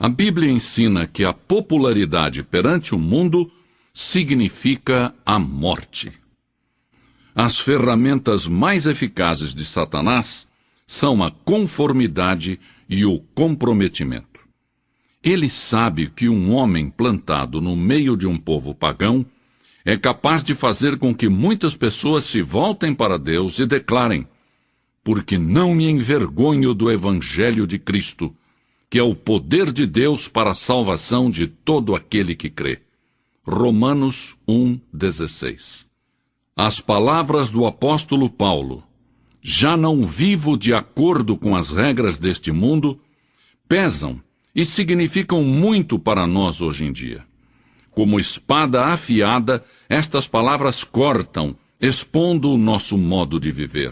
A Bíblia ensina que a popularidade perante o mundo significa a morte. As ferramentas mais eficazes de Satanás são a conformidade e o comprometimento. Ele sabe que um homem plantado no meio de um povo pagão é capaz de fazer com que muitas pessoas se voltem para Deus e declarem: porque não me envergonho do Evangelho de Cristo, que é o poder de Deus para a salvação de todo aquele que crê. Romanos 1,16. As palavras do apóstolo Paulo, já não vivo de acordo com as regras deste mundo, pesam e significam muito para nós hoje em dia. Como espada afiada, estas palavras cortam, expondo o nosso modo de viver.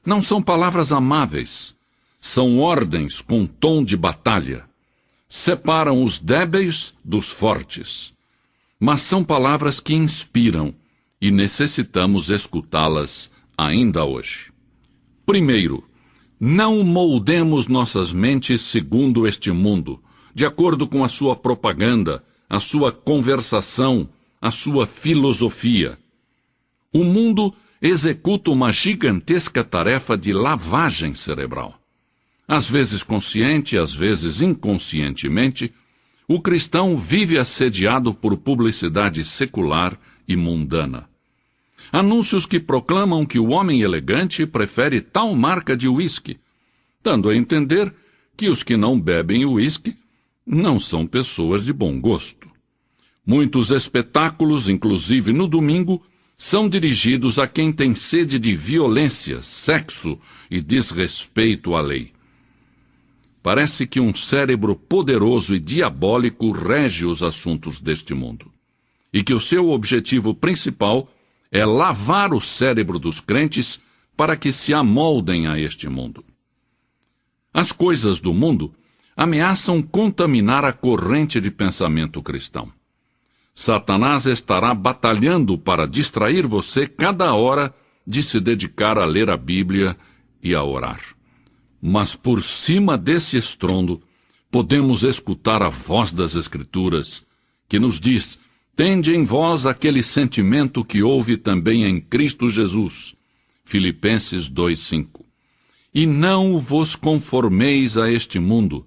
Não são palavras amáveis, são ordens com tom de batalha. Separam os débeis dos fortes. Mas são palavras que inspiram e necessitamos escutá-las ainda hoje. Primeiro, não moldemos nossas mentes segundo este mundo, de acordo com a sua propaganda, a sua conversação, a sua filosofia. O mundo executa uma gigantesca tarefa de lavagem cerebral. Às vezes consciente, às vezes inconscientemente, o cristão vive assediado por publicidade secular e mundana. Anúncios que proclamam que o homem elegante prefere tal marca de uísque, dando a entender que os que não bebem uísque não são pessoas de bom gosto. Muitos espetáculos, inclusive no domingo, são dirigidos a quem tem sede de violência, sexo e desrespeito à lei. Parece que um cérebro poderoso e diabólico rege os assuntos deste mundo, e que o seu objetivo principal é lavar o cérebro dos crentes para que se amoldem a este mundo. As coisas do mundo ameaçam contaminar a corrente de pensamento cristão. Satanás estará batalhando para distrair você cada hora de se dedicar a ler a Bíblia e a orar. Mas por cima desse estrondo, podemos escutar a voz das Escrituras, que nos diz: tende em vós aquele sentimento que houve também em Cristo Jesus. Filipenses 2,5. E não vos conformeis a este mundo,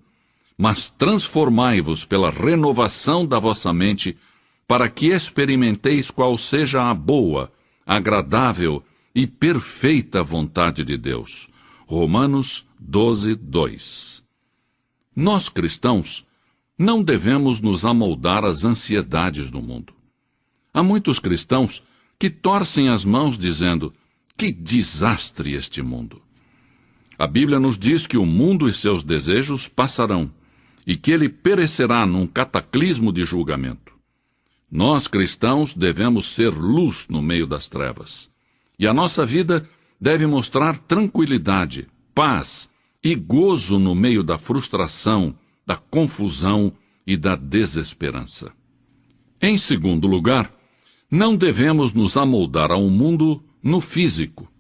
mas transformai-vos pela renovação da vossa mente, para que experimenteis qual seja a boa, agradável e perfeita vontade de Deus. Romanos 12:2. Nós, cristãos, não devemos nos amoldar às ansiedades do mundo. Há muitos cristãos que torcem as mãos dizendo: que desastre este mundo! A Bíblia nos diz que o mundo e seus desejos passarão, e que ele perecerá num cataclismo de julgamento. Nós, cristãos, devemos ser luz no meio das trevas. E a nossa vida deve mostrar tranquilidade, paz e gozo no meio da frustração, da confusão e da desesperança. Em segundo lugar, não devemos nos amoldar ao mundo no físico.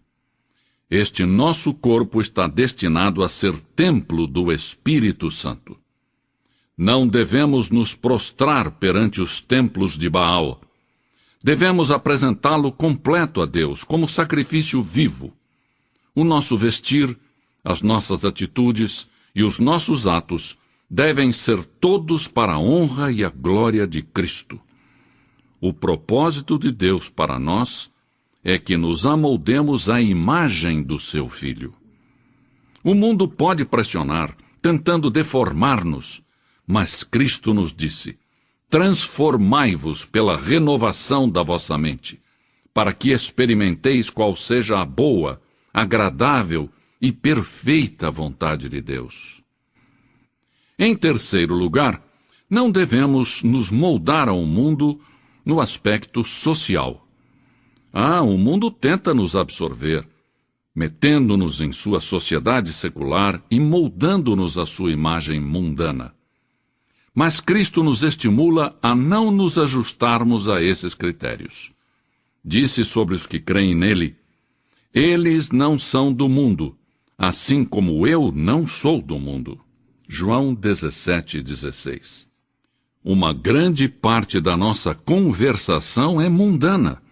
Este nosso corpo está destinado a ser templo do Espírito Santo. Não devemos nos prostrar perante os templos de Baal. Devemos apresentá-lo completo a Deus, como sacrifício vivo. O nosso vestir, as nossas atitudes e os nossos atos devem ser todos para a honra e a glória de Cristo. O propósito de Deus para nós é que nos amoldemos à imagem do seu Filho. O mundo pode pressionar, tentando deformar-nos, mas Cristo nos disse: transformai-vos pela renovação da vossa mente, para que experimenteis qual seja a boa, agradável e perfeita vontade de Deus. Em terceiro lugar, não devemos nos moldar ao mundo no aspecto social. O mundo tenta nos absorver, metendo-nos em sua sociedade secular e moldando-nos à sua imagem mundana. Mas Cristo nos estimula a não nos ajustarmos a esses critérios. Disse sobre os que creem nele: eles não são do mundo, assim como eu não sou do mundo. João 17:16. Uma grande parte da nossa conversação é mundana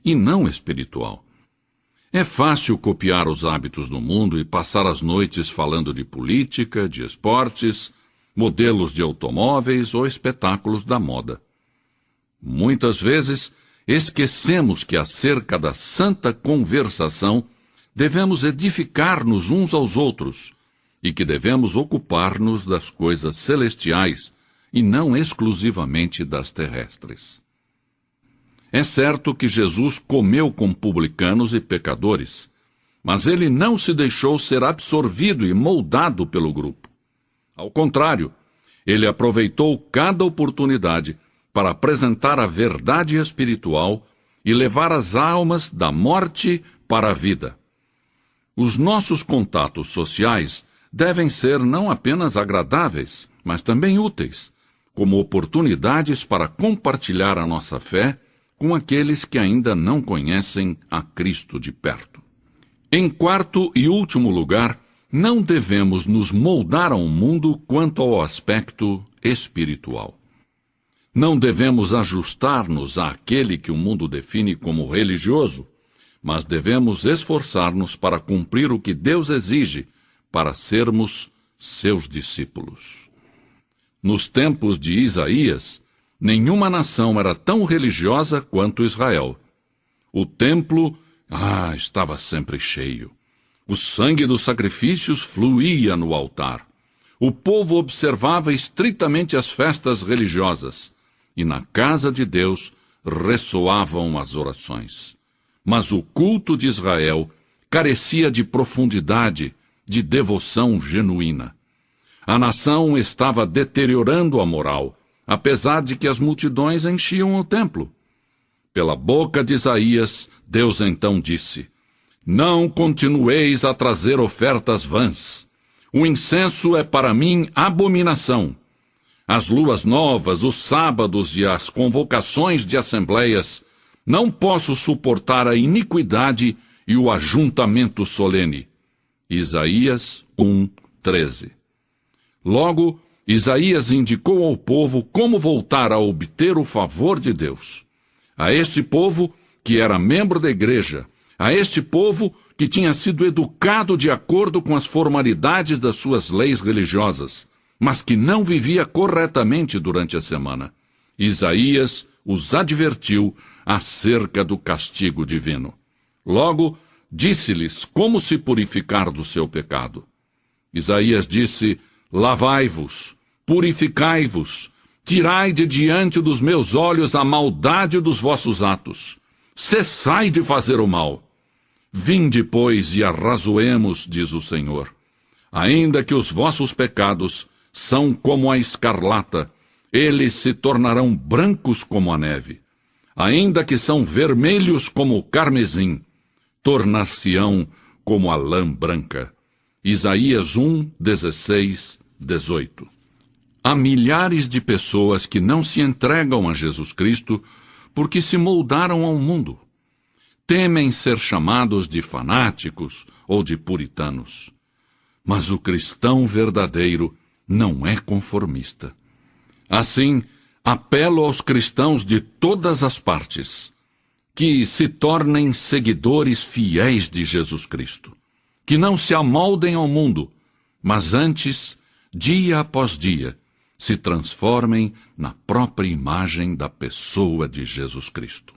e não espiritual. É fácil copiar os hábitos do mundo e passar as noites falando de política, de esportes, modelos de automóveis ou espetáculos da moda. Muitas vezes, esquecemos que acerca da santa conversação devemos edificar-nos uns aos outros e que devemos ocupar-nos das coisas celestiais e não exclusivamente das terrestres. É certo que Jesus comeu com publicanos e pecadores, mas ele não se deixou ser absorvido e moldado pelo grupo. Ao contrário, ele aproveitou cada oportunidade para apresentar a verdade espiritual e levar as almas da morte para a vida. Os nossos contatos sociais devem ser não apenas agradáveis, mas também úteis, como oportunidades para compartilhar a nossa fé com aqueles que ainda não conhecem a Cristo de perto. Em quarto e último lugar, não devemos nos moldar ao mundo quanto ao aspecto espiritual. Não devemos ajustar-nos àquele que o mundo define como religioso, mas devemos esforçar-nos para cumprir o que Deus exige para sermos seus discípulos. Nos tempos de Isaías, nenhuma nação era tão religiosa quanto Israel. O templo, estava sempre cheio. O sangue dos sacrifícios fluía no altar. O povo observava estritamente as festas religiosas, e na casa de Deus ressoavam as orações. Mas o culto de Israel carecia de profundidade, de devoção genuína. A nação estava deteriorando a moral, apesar de que as multidões enchiam o templo. Pela boca de Isaías, Deus então disse: Não continueis a trazer ofertas vãs. O incenso é para mim abominação. As luas novas, os sábados e as convocações de assembleias, não posso suportar a iniquidade e o ajuntamento solene. Isaías 1:13. Logo, Isaías indicou ao povo como voltar a obter o favor de Deus. A este povo, que era membro da igreja, a este povo que tinha sido educado de acordo com as formalidades das suas leis religiosas, mas que não vivia corretamente durante a semana. Isaías os advertiu acerca do castigo divino. Logo, disse-lhes como se purificar do seu pecado. Isaías disse: Lavai-vos, purificai-vos, tirai de diante dos meus olhos a maldade dos vossos atos. Cessai de fazer o mal. Vinde, pois, e arrazoemos, diz o Senhor. Ainda que os vossos pecados são como a escarlata, eles se tornarão brancos como a neve. Ainda que são vermelhos como o carmesim, tornar-se-ão como a lã branca. Isaías 1:16-18. Há milhares de pessoas que não se entregam a Jesus Cristo porque se moldaram ao mundo. Temem ser chamados de fanáticos ou de puritanos. Mas o cristão verdadeiro não é conformista. Assim, apelo aos cristãos de todas as partes que se tornem seguidores fiéis de Jesus Cristo, que não se amoldem ao mundo, mas antes, dia após dia, se transformem na própria imagem da pessoa de Jesus Cristo.